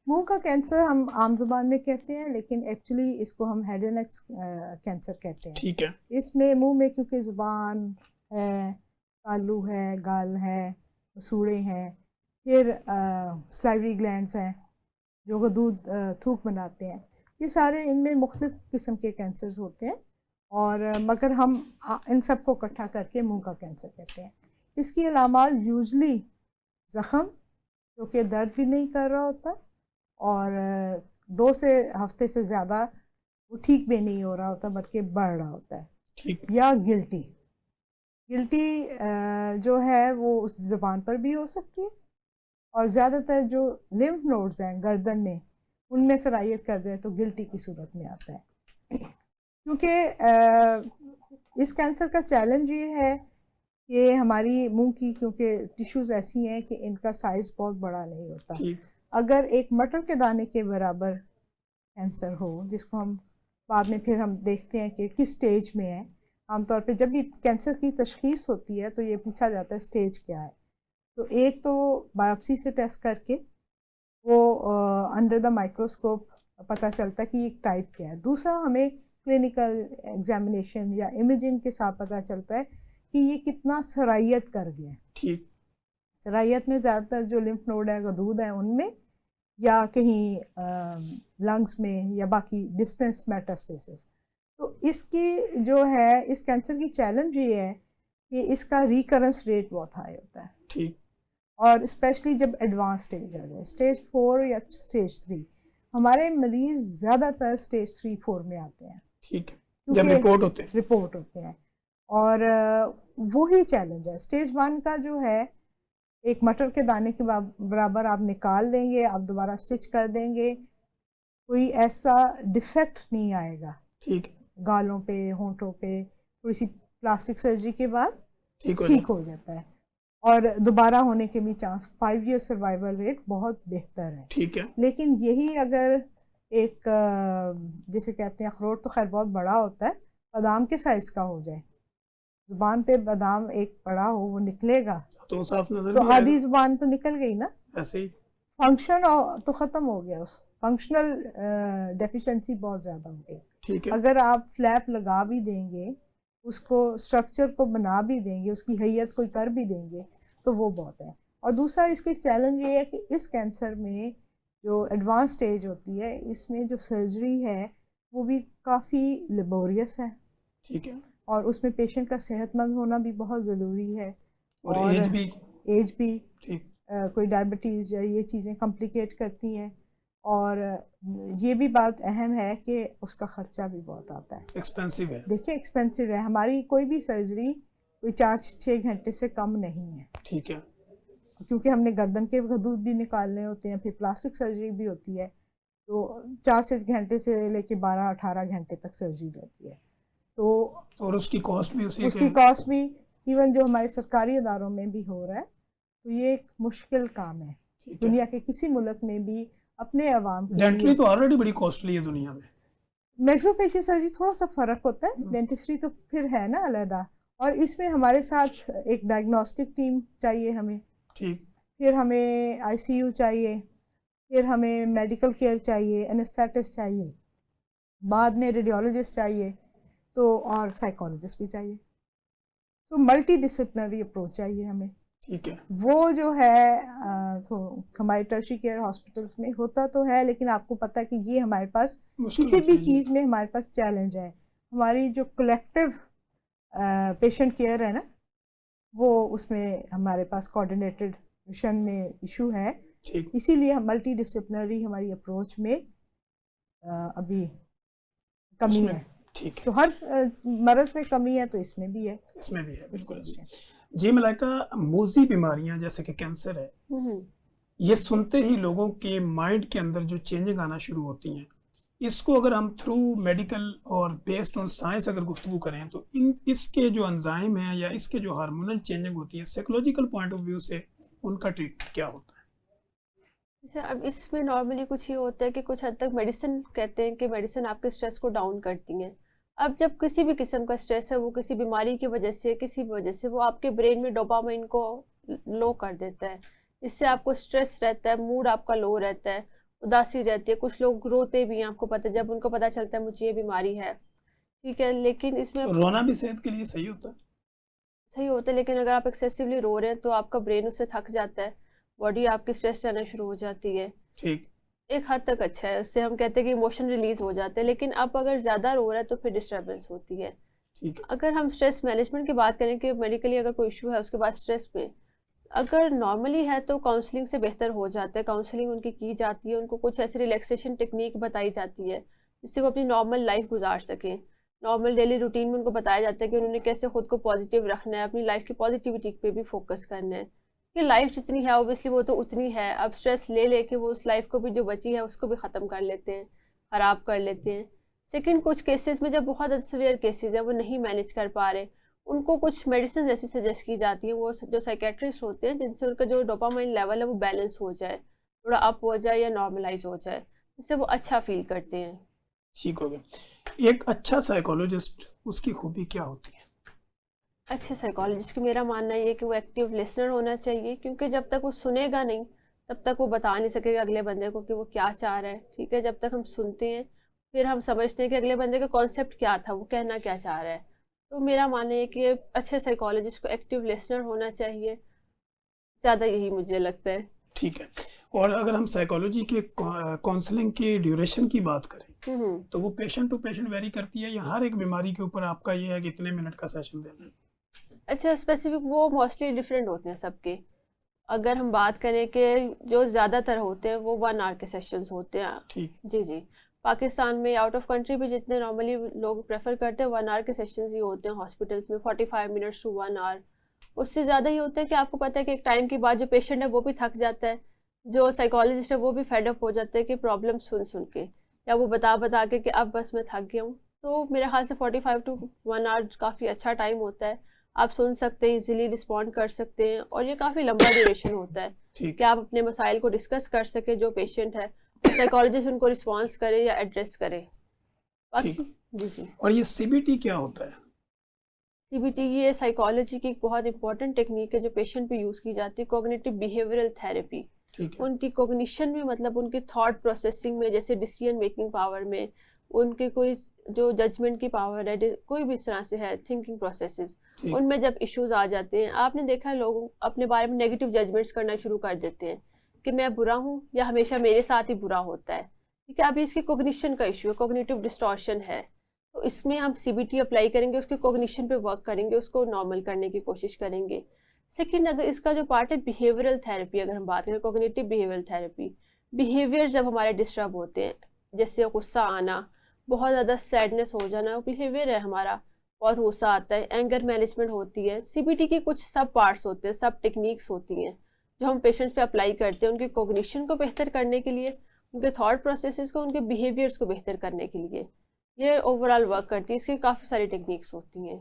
मुंह का कैंसर हम आम जुबान में कहते हैं, लेकिन एक्चुअली इसको हम हेड एंड नेक कैंसर कहते हैं। ठीक है। इसमें मुंह में क्योंकि जुबान है, तालू है, गाल है, सूड़े हैं, फिर स्लाइवरी ग्लैंड्स हैं जो दूध थूक बनाते हैं, ये सारे इनमें मुख्तलिफ किस्म के कैंसर्स होते हैं। और मगर हम इन सब को इकट्ठा करके मुंह का कैंसर कहते हैं। इसकी अलामात यूजली ज़ख़म जो कि दर्द भी नहीं कर रहा होता, और 2 से हफ्ते से ज़्यादा वो ठीक भी नहीं हो रहा होता बल्कि बढ़ रहा होता है। ठीक। या गिल्टी जो है वो ज़ुबान पर भी हो सकती है, और ज़्यादातर जो लिम्फ नोड्स हैं गर्दन में, उनमें सरायत कर जाए तो गिल्टी की सूरत में आता है। क्योंकि इस कैंसर का चैलेंज ये है कि हमारी मुंह की क्योंकि टिश्यूज़ ऐसी हैं कि इनका साइज़ बहुत बड़ा नहीं होता। ठीक। अगर एक मटर के दाने के बराबर कैंसर हो, जिसको हम बाद में फिर हम देखते हैं कि किस स्टेज में है। आमतौर पे जब भी कैंसर की तशख़ीस होती है तो ये पूछा जाता है स्टेज क्या है। तो एक तो बायोप्सी से टेस्ट करके वो अंडर द माइक्रोस्कोप पता चलता है कि एक टाइप क्या है। दूसरा हमें क्लिनिकल एग्जामिनेशन या इमेजिंग के साथ पता चलता है कि ये कितना सरायत कर गया है। ठीक। सरायत में ज़्यादातर जो लिम्फ नोड है, गदूद है, उनमें, या कहीं लंग्स में, या बाकी डिस्टेंस मेटास्टेसिस। तो इसकी जो है इस कैंसर की चैलेंज ये है कि इसका रिकरेंस रेट बहुत हाई होता है। ठीक। और स्पेशली जब एडवांस स्टेज आ जाए, स्टेज 4 या स्टेज 3, हमारे मरीज ज़्यादातर स्टेज 3-4 में आते हैं। ठीक है, जब रिपोर्ट होते हैं। और वही चैलेंज है। स्टेज 1 का जो है एक मटर के दाने के बराबर आप निकाल देंगे, आप दोबारा स्टिच कर देंगे, कोई ऐसा डिफेक्ट नहीं आएगा। ठीक। गालों पे, होंठों पे थोड़ी सी प्लास्टिक सर्जरी के बाद ठीक हो जाता है, और दोबारा होने के भी चांस, 5 ईयर सर्वाइवल रेट बहुत बेहतर है। ठीक है। लेकिन यही अगर एक जिसे कहते हैं अखरोट तो खैर बहुत बड़ा होता है, बादाम के साइज का हो जाए, जुबान पे बादाम एक बड़ा हो, वो निकलेगा तो साफ नजर तो भी आएगा। आधी जुबान तो निकल गई ना, ऐसे ही फंक्शन तो खत्म हो गया, उस फंक्शनल डेफिशिएंसी बहुत ज़्यादा हो गई। ठीक है। अगर आप फ्लैप लगा भी देंगे, उसको स्ट्रक्चर को बना भी देंगे, उसकी हैयत कोई कर भी देंगे, तो वो बहुत है। और दूसरा इसकी चैलेंज ये है कि इस कैंसर में जो एडवांस स्टेज होती है, इसमें जो सर्जरी है वो भी काफ़ी लेबोरियस है। ठीक है। और उसमें पेशेंट का सेहतमंद होना भी बहुत ज़रूरी है, और एज भी। ठीक। कोई डायबिटीज़ या ये चीज़ें कॉम्प्लिकेट करती हैं। और ये भी बात अहम है कि उसका ख़र्चा भी बहुत आता है, एक्सपेंसिव है। देखिए एक्सपेंसिव है। हमारी कोई भी सर्जरी कोई 4-6 घंटे से कम नहीं है। ठीक है। क्योंकि हमने गर्दन के गदूद भी निकालने होते हैं, फिर प्लास्टिक सर्जरी भी होती है, तो 4 घंटे से लेके 12-18 घंटे तक सर्जरी रहती है। तो और उसकी कॉस्ट भी उसकी कॉस्ट भी इवन जो हमारे सरकारी इदारों में भी हो रहा है। तो ये एक मुश्किल काम है दुनिया के किसी मुल्क में भी अपने अवाम के लिए। डेंटली तो ऑलरेडी बड़ी कॉस्टली है दुनिया में। मैक्सोफेशियल सर्जरी थोड़ा सा फ़र्क होता है, डेंटिस्ट्री तो फिर है ना अलहदा। और इसमें हमारे साथ एक डायग्नोस्टिक टीम चाहिए हमें। ठीक। फिर हमें आईसीयू चाहिए, फिर हमें मेडिकल केयर चाहिए, एनेस्थेटिस्ट चाहिए, बाद में रेडियोलॉजिस्ट चाहिए, तो और साइकोलॉजिस्ट भी चाहिए। तो मल्टी डिसिप्लिनरी अप्रोच चाहिए हमें। ठीक है। वो जो है तो हमारे टर्शियरी केयर हॉस्पिटल्स में होता तो है, लेकिन आपको पता है कि ये हमारे पास किसी भी चीज़ में हमारे पास चैलेंज है। हमारी जो कलेक्टिव पेशेंट केयर है ना, वो उसमें हमारे पास कोऑर्डिनेटेड मिशन में इशू है। इसीलिए हम मल्टी डिसिप्लिनरी हमारी अप्रोच में अभी कमी है। ठीक है। तो हर मरज में कमी है, तो इसमें भी है। बिल्कुल। जी मलाइका, मोजी बीमारियां जैसे कि कैंसर है, ये सुनते ही लोगों के माइंड के अंदर जो चेंजिंग आना शुरू होती हैं, इसको अगर हम थ्रू मेडिकल और बेस्ड ऑन साइंस अगर गुफ्तगू करें तो इसके जो एंजाइम हैं या इसके जो हार्मोनल चेंजिंग होती है, साइकोलॉजिकल पॉइंट ऑफ व्यू से उनका ट्रीटमेंट क्या होता है? जैसे अब इसमें नॉर्मली कुछ ये होता है कि कुछ हद तक मेडिसिन कहते हैं कि मेडिसिन आपके स्ट्रेस को डाउन करती हैं। अब जब किसी भी किस्म का स्ट्रेस है, वो किसी बीमारी की वजह से, किसी भी वजह से, वो आपके ब्रेन में डोपामाइन को लो कर देता है। इससे आपको स्ट्रेस रहता है, मूड आपका लो रहता है, उदासी रहती है, कुछ लोग रोते भी हैं, आपको पता है जब उनको पता चलता है मुझे ये बीमारी है, ठीक है। लेकिन इसमें रोना भी सेहत के लिए सही होता है। सही होता है, लेकिन अगर आप एक्सेसिवली रो रहे हैं तो आपका ब्रेन उससे थक जाता है, बॉडी आपकी स्ट्रेस रहना शुरू हो जाती है। ठीक। एक हद तक अच्छा है, उससे हम कहते हैं कि इमोशन रिलीज हो जाते हैं, लेकिन अब अगर ज़्यादा रो रहा है तो फिर डिस्टर्बेंस होती है। ठीक है। अगर हम स्ट्रेस मैनेजमेंट की बात करें कि मेडिकली अगर कोई इशू है उसके बाद स्ट्रेस में अगर नॉर्मली है तो काउंसलिंग से बेहतर हो जाता है, काउंसलिंग उनकी की जाती है, उनको कुछ ऐसी रिलैक्सेशन टेक्निक बताई जाती है जिससे वो अपनी नॉर्मल लाइफ गुजार सकें। नॉर्मल डेली रूटीन में उनको बताया जाता है कि उन्होंने कैसे खुद को पॉजिटिव रखना है, अपनी लाइफ की पॉजिटिविटी पे भी फोकस करना है कि लाइफ जितनी है ऑब्वियसली वो तो उतनी है, अब स्ट्रेस ले लेके वो उस लाइफ को भी जो बची है उसको भी ख़त्म कर लेते हैं, ख़राब कर लेते हैं। सेकंड, कुछ केसेस में जब बहुत सीवियर केसेस है वो नहीं मैनेज कर पा रहे, उनको कुछ मेडिसिन ऐसी सजेस्ट की जाती हैं, वो जो साइकेट्रिस्ट होते हैं जिनसे उनका जो डोपामाइन लेवल है वो बैलेंस हो जाए, थोड़ा अप हो जाए या नॉर्मलाइज हो जाए, जिससे वो अच्छा फील करते हैं। ठीक हो गया। एक अच्छा साइकोलॉजिस्ट, उसकी खूबी क्या होती है? अच्छे साइकोलॉजिस्ट की मेरा मानना ये है कि वो एक्टिव लिसनर होना चाहिए, क्योंकि जब तक वो सुनेगा नहीं तब तक वो बता नहीं सकेगा अगले बंदे को कि वो क्या चाह रहा है, ठीक है। जब तक हम सुनते हैं फिर हम समझते हैं कि अगले बंदे का कॉन्सेप्ट क्या था, वो कहना क्या चाह रहा है। तो मेरा मानना है कि अच्छे साइकोलॉजिस्ट को एक्टिव लिसनर होना चाहिए, ज़्यादा यही मुझे लगता है। ठीक है। और अगर हम साइकोलॉजी के काउंसलिंग की ड्यूरेशन की बात करें तो वो पेशेंट टू पेशेंट वेरी करती है, या हर एक बीमारी के ऊपर आपका ये है कि इतने मिनट का सेशन देना है? अच्छा, स्पेसिफिक वो मोस्टली डिफरेंट होते हैं सबके। अगर हम बात करें कि जो ज़्यादातर होते हैं वो 1 आवर के सेशंस होते हैं। ठीक। जी जी, पाकिस्तान में आउट ऑफ कंट्री भी जितने नॉर्मली लोग प्रेफर करते हैं 1 आवर के सेशंस ही होते हैं हॉस्पिटल्स में, 45 मिनट्स टू 1 आवर। उससे ज़्यादा ही होता है कि आपको पता है कि एक टाइम के बाद जो पेशेंट है वो भी थक जाता है, जो साइकोलॉजिस्ट है वो भी फेड अप हो जाता है कि प्रॉब्लम सुन सुन के, या वो बता बता के कि अब बस मैं थक गया हूँ। तो मेरे ख्याल से 45 टू 1 आवर काफ़ी अच्छा टाइम होता है, आप सुन सकते हैं, इजीली रिस्पॉन्ड कर सकते हैं, और ये काफ़ी लंबा ड्यूरेशन होता है ठीक। कि आप अपने मसाइल को डिस्कस कर सके, जो पेशेंट है साइकोलॉजिस्ट उनको रिस्पॉन्स करे या एड्रेस करे। बाकी ठीक। जी जी, और ये सीबीटी क्या होता है? सीबीटी ये साइकोलॉजी की एक बहुत इंपॉर्टेंट टेक्निक है जो पेशेंट पे यूज़ की जाती है, कॉग्निटिव बिहेवियरल थेरेपी। ठीक है। उनकी कॉग्निशन में, मतलब उनकी थॉट प्रोसेसिंग में, जैसे डिसीजन मेकिंग पावर में, उनके कोई जो जजमेंट की पावर है, कोई भी इस तरह से है थिंकिंग प्रोसेसेस, ठीक। उनमें जब इश्यूज आ जाते हैं, आपने देखा है लोग अपने बारे में नेगेटिव जजमेंट्स करना शुरू कर देते हैं कि मैं बुरा हूँ या हमेशा मेरे साथ ही बुरा होता है, ठीक है। अभी इसकी कॉग्निशन का इशू है, कॉग्निटिव डिस्टॉर्शन है, तो इसमें हम सीबीटी अप्लाई करेंगे, उसके कॉग्निशन पे वर्क करेंगे, उसको नॉर्मल करने की कोशिश करेंगे। सेकंड, अगर इसका जो पार्ट है बिहेवियरल थेरेपी, अगर हम बात करें कॉग्निटिव बिहेवियरल थेरेपी, बिहेवियर जब हमारे डिस्टर्ब होते हैं, जैसे गुस्सा आना, बहुत ज़्यादा सैडनेस हो जाना, वो बिहेवियर है हमारा, बहुत गुस्सा आता है, एंगर मैनेजमेंट होती है, सीबीटी की कुछ सब पार्ट्स होते हैं, सब टेक्निक्स होती हैं जो हम पेशेंट्स पे अप्लाई करते हैं उनके कॉग्निशन को बेहतर करने के लिए, उनके थॉट प्रोसेसेस को, उनके बिहेवियर्स को बेहतर करने के लिए। ये ओवरऑल वर्क करती है, इसकी काफ़ी सारी टेक्निक्स होती हैं।